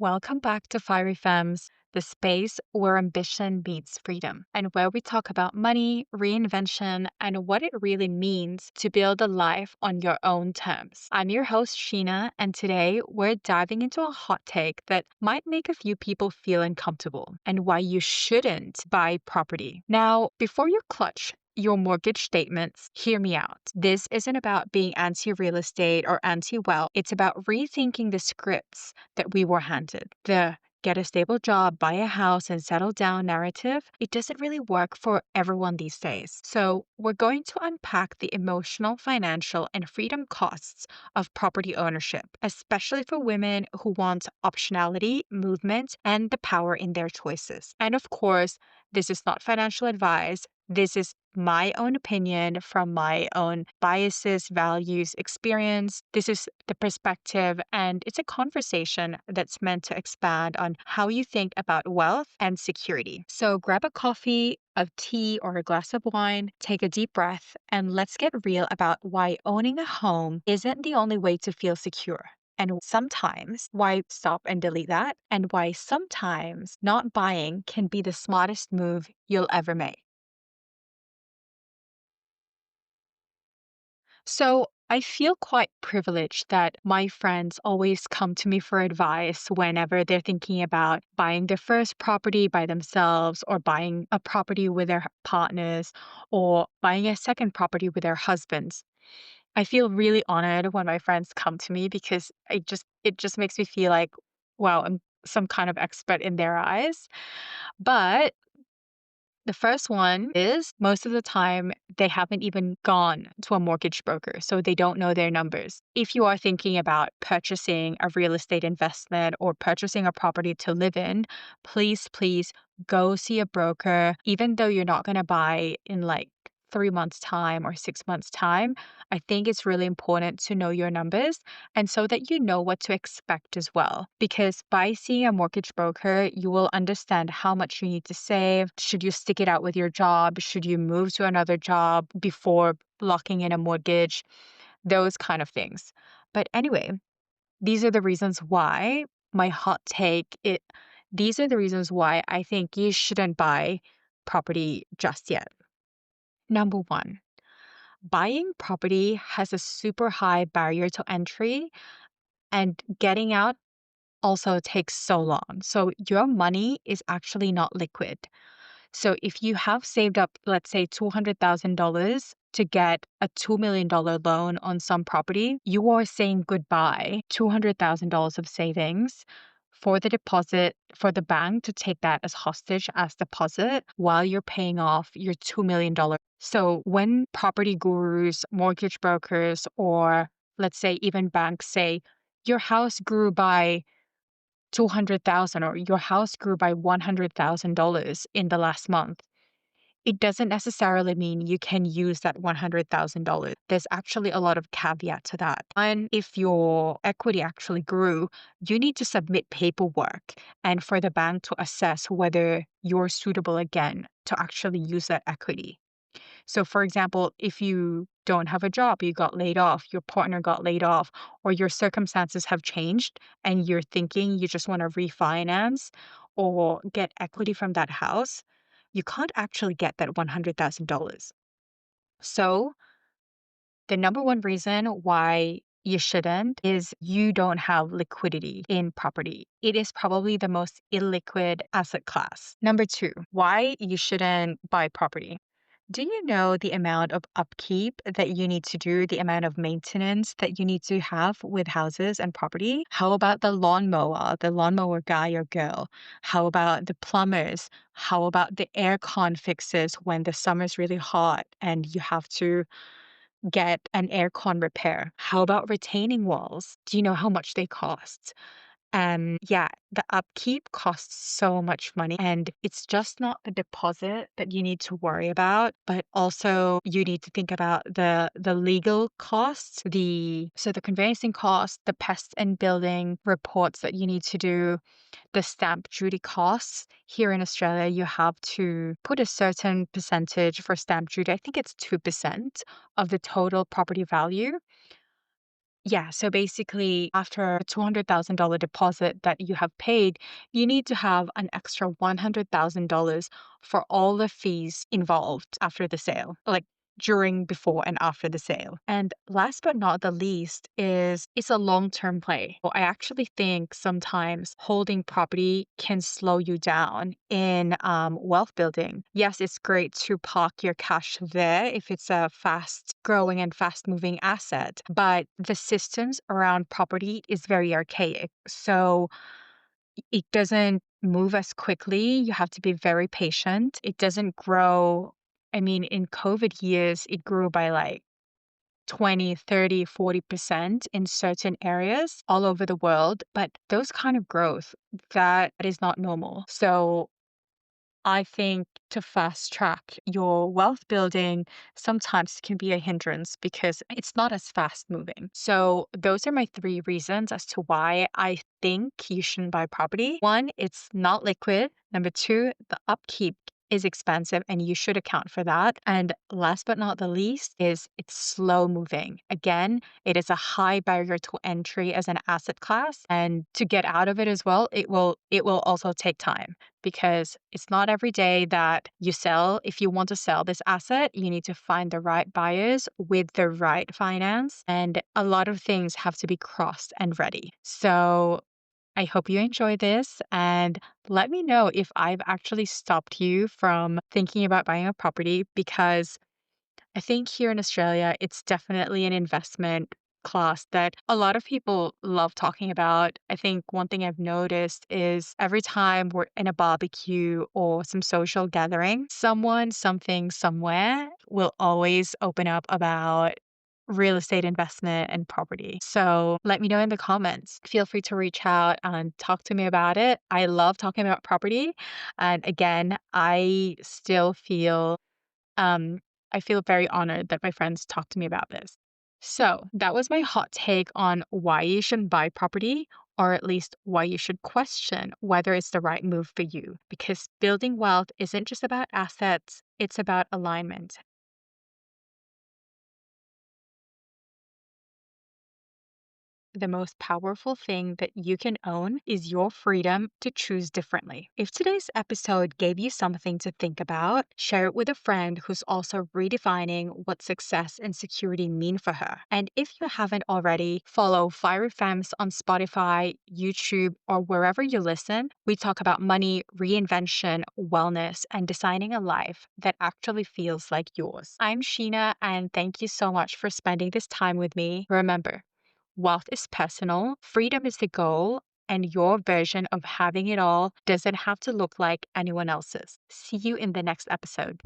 Welcome back to Fiery Femmes, the space where ambition meets freedom, and where we talk about money, reinvention, and what it really means to build a life on your own terms. I'm your host, Sheena, and today we're diving into a hot take that might make a few people feel uncomfortable and why you shouldn't buy property. Now, before you clutch your mortgage statements, hear me out. This isn't about being anti real estate or anti wealth. It's about rethinking the scripts that we were handed. The get a stable job, buy a house, and settle down narrative, it doesn't really work for everyone these days. So, we're going to unpack the emotional, financial, and freedom costs of property ownership, especially for women who want optionality, movement, and the power in their choices. And of course, this is not financial advice. This is my own opinion from my own biases, values, experience. This is the perspective, and it's a conversation that's meant to expand on how you think about wealth and security. So grab a coffee, a tea, or a glass of wine, take a deep breath, and let's get real about why owning a home isn't the only way to feel secure. And sometimes why stop and delete that, and why sometimes not buying can be the smartest move you'll ever make. So I feel quite privileged that my friends always come to me for advice whenever they're thinking about buying their first property by themselves or buying a property with their partners or buying a second property with their husbands. I feel really honored when my friends come to me because it just makes me feel like, wow, I'm some kind of expert in their eyes. But the first one is most of the time they haven't even gone to a mortgage broker, so they don't know their numbers. If you are thinking about purchasing a real estate investment or purchasing a property to live in, please go see a broker. Even though you're not going to buy in like 3 months' time or 6 months' time, I think it's really important to know your numbers and so that you know what to expect as well. Because by seeing a mortgage broker, you will understand how much you need to save. Should you stick it out with your job? Should you move to another job before locking in a mortgage? Those kind of things. But anyway, these are the reasons why my hot take it these are the reasons why I think you shouldn't buy property just yet. Number 1, buying property has a super high barrier to entry, and getting out also takes so long. So your money is actually not liquid. So if you have saved up, let's say $200,000 to get a $2 million loan on some property, you are saying goodbye $200,000 of savings for the deposit, for the bank to take that as hostage as deposit while you're paying off your $2 million. So when property gurus, mortgage brokers, or let's say even banks say your house grew by 200,000 or your house grew by $100,000 in the last month, it doesn't necessarily mean you can use that $100,000. There's actually a lot of caveat to that. And if your equity actually grew, you need to submit paperwork and for the bank to assess whether you're suitable again to actually use that equity. So, for example, if you don't have a job, you got laid off, your partner got laid off, or your circumstances have changed and you're thinking you just want to refinance or get equity from that house, you can't actually get that $100,000. So, the number one reason why you shouldn't is you don't have liquidity in property. It is probably the most illiquid asset class. Number 2, why you shouldn't buy property. Do you know the amount of upkeep that you need to do, the amount of maintenance that you need to have with houses and property? How about the lawnmower guy or girl? How about the plumbers? How about the aircon fixes when the summer's really hot and you have to get an aircon repair? How about retaining walls? Do you know how much they cost? Yeah, the upkeep costs so much money. And it's just not the deposit that you need to worry about, but also you need to think about the legal costs, the conveyancing costs, the pest and building reports that you need to do, the stamp duty costs. Here in Australia, you have to put a certain percentage for stamp duty. I think it's 2% of the total property value. Yeah, so basically, after a $200,000 deposit that you have paid, you need to have an extra $100,000 for all the fees involved after the sale, like during, before, and after the sale. And last but not the least is it's a long-term play. Well, I actually think sometimes holding property can slow you down in wealth building. Yes, it's great to park your cash there if it's a fast growing and fast moving asset, but the systems around property is very archaic. So it doesn't move as quickly. You have to be very patient. It doesn't grow. I mean, in COVID years, it grew by like 20, 30, 40% in certain areas all over the world. But those kind of growth, that is not normal. So I think to fast track your wealth building sometimes can be a hindrance because it's not as fast moving. So, those are my three reasons as to why I think you shouldn't buy property. One, it's not liquid. Number two, the upkeep is expensive and you should account for that. And last but not the least is it's slow moving. Again, it is a high barrier to entry as an asset class, and to get out of it as well, it will also take time because it's not every day that you sell. If you want to sell this asset, you need to find the right buyers with the right finance, and a lot of things have to be crossed and ready. So I hope you enjoy this and let me know if I've actually stopped you from thinking about buying a property because I think here in Australia, it's definitely an investment class that a lot of people love talking about. I think one thing I've noticed is every time we're in a barbecue or some social gathering, someone, something, somewhere will always open up about real estate investment and property. So let me know in the comments. Feel free to reach out and talk to me about it. I love talking about property. And again, um, I feel very honored that my friends talked to me about this. So, that was my hot take on why you shouldn't buy property, or at least why you should question whether it's the right move for you. Because building wealth isn't just about assets, it's about alignment. The most powerful thing that you can own is your freedom to choose differently. If today's episode gave you something to think about, share it with a friend who's also redefining what success and security mean for her. And if you haven't already, follow Fire Femmes on Spotify, YouTube, or wherever you listen. We talk about money, reinvention, wellness, and designing a life that actually feels like yours. I'm Sheena, and thank you so much for spending this time with me. Remember, wealth is personal, freedom is the goal, and your version of having it all doesn't have to look like anyone else's. See you in the next episode.